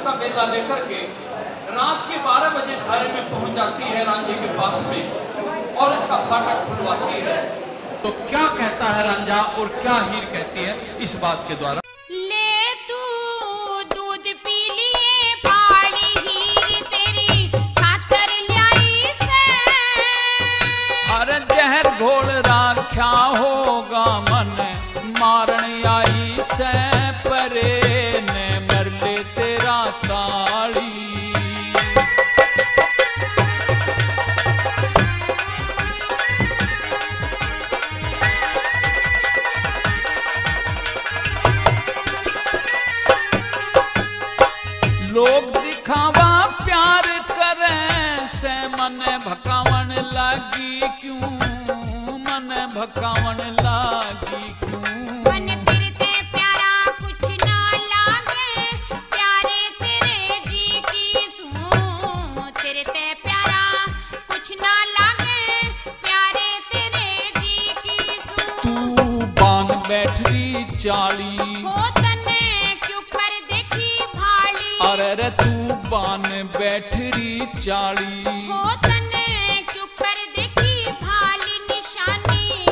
का बेला लेकर के रात के 12 बजे ढारे में पहुंच जाती है रांझे के पास में और इसका फाटक खुलवाती है। तो क्या कहता है रांझा और क्या हीर कहती है इस बात के द्वारा? ले तू दूध पी लिए फाड़ी हीर तेरी खातर ल्याई से। अरे जहर घोल राख्या होगा मन मारण आई से परे ने मरले तेरा ताली। लोग दिखावा प्यार करे से मन भकावन लागी क्यों, मन भकावन लागी क्यों। मन फिरते प्यारा कुछ ना लागे प्यारे तेरे जी की सूं। तेरे ते प्यारा कुछ ना लागे प्यारे तेरे जी की सूं। तू बांध बैठरी चाली हो तने क्यों कर देखी भाली। अरे तू बान बैठरी चाली हो तने क्यों कर देखी भाली। निशानी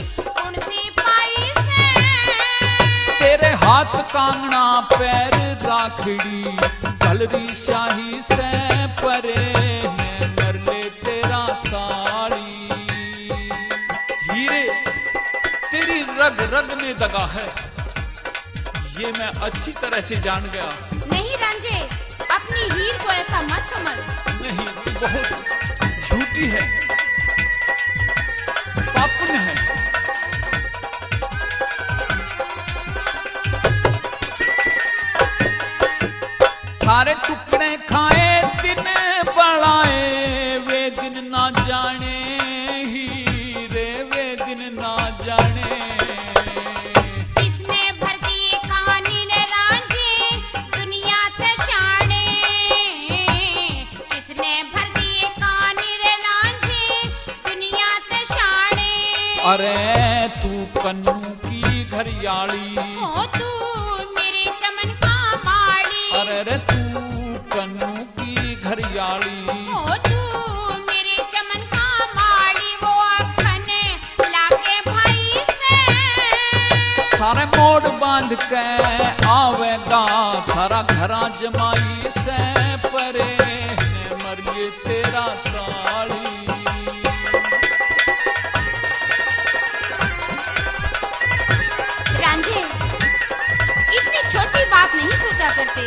उनसे पाई से। तेरे हाथ कांगना पैर राखड़ी गलरी शाही से परे ने मरले तेरा ताली। हीरे तेरी रग रग में दगा है ये मैं अच्छी तरह से जान गया। नहीं रांझे अपनी हीर को ऐसा मत समझ। नहीं तू बहुत झूठी है पापन है। थारे टुकड़े खाए दिन बढ़ाए वे दिन ना जाने हीरे वे दिन ना जाने। किसने भर दी कहानी ने रांझे दुनिया ते शाने। किसने भर दी कहानी रे रांझे दुनिया ते शाने। अरे तू कन्नू की घरियाली हो तू मेरे चमन का माली। अरे रे तू कन्नू की घरियाली हो तू मेरे चमन का माली। वो अखने लागे भाई से। थारे मोड़ बांध के आवेगा थारा घरा जमाई से परे ने मरिए तेरा ताली। रांझे इतनी छोटी बात नहीं सोचा करते।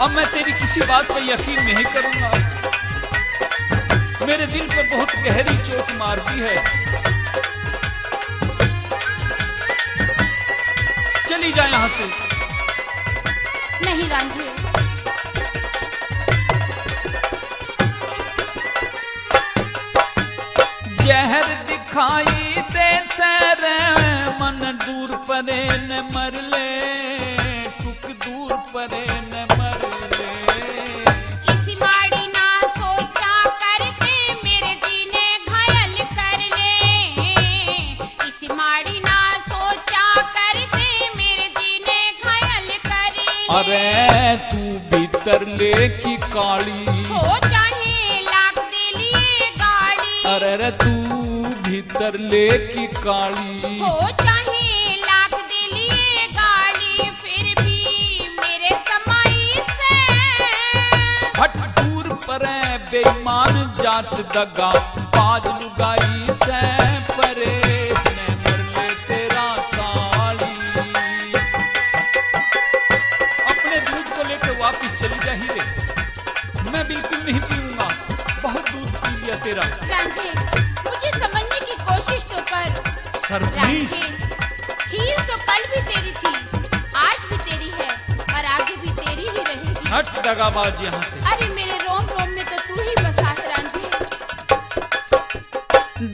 अब मैं तेरी किसी बात पर यकीन नहीं करूंगा। मेरे दिल पर बहुत गहरी चोट मारती है। चली जा यहां से। नहीं रांझे जहर दिखाई दे सरे मन दूर परे न मरले टुक दूर परे न मरले। इसी माड़ी ना सोचा करते मेरे जीने घायल कर ले। इसी माड़ी ना सोचा करते मेरे जीने घायल कर ले। अरे तू भीतर ले की काली हो चाहे लाख दे लिए गाड़ी। अरे तू भीतर ले की काली हो चाहे लाख दे लिए गाड़ी फिर भी मेरे समाई से। हट दूर परे बेईमान जात दगा बाज लुगाई से परे ने मरले तेरा ताली। अपने दूध को लेकर वापिस चली जा हीरे। मैं बिल्कुल नहीं पीऊंगा बहुत दूध पी लिया तेरा। रांझे मुझे समझने की कोशिश तो कर। सरनी रांझे हीर तो कल भी तेरी थी आज भी तेरी है और आगे भी तेरी ही रहेगी। हट दगाबाज यहाँ से। अरे मेरे रोम रोम में तो तू ही बसा है रांझे।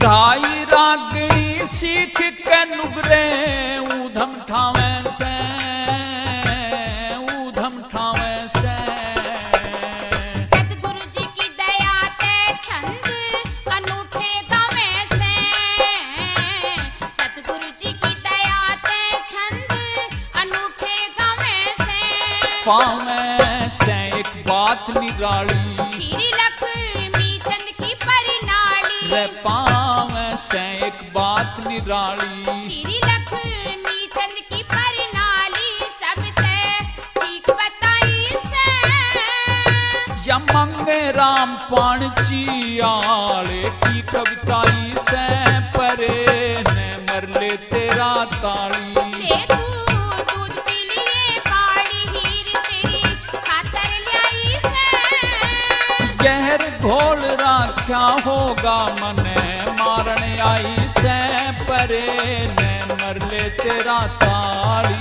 ढाई रागणी सीख के नुगरे ऊधम ठावे से ऊधम ठावे से। सतगुरु जी की दया ते छंद अनूठे गावे से। सतगुरु जी की दया ते छंद अनूठे गावे से। पावे से एक बात निराली, श्री लक्ष्मी चंद की परनाली। रे पावे से एक बात निराली, श्री लक्ष्मी चंद की परनाली, सबसे ठीक बताई से। या मंगे राम पाणचियाले की कविताई से, परे ने मरले तेरा ताली। ले तू दूध पी लिए काली हीर तेरी खातर ल्याई से। गहर घोल राख्या होगा मने मारने आई से, परे ने मरले तेरा ताली।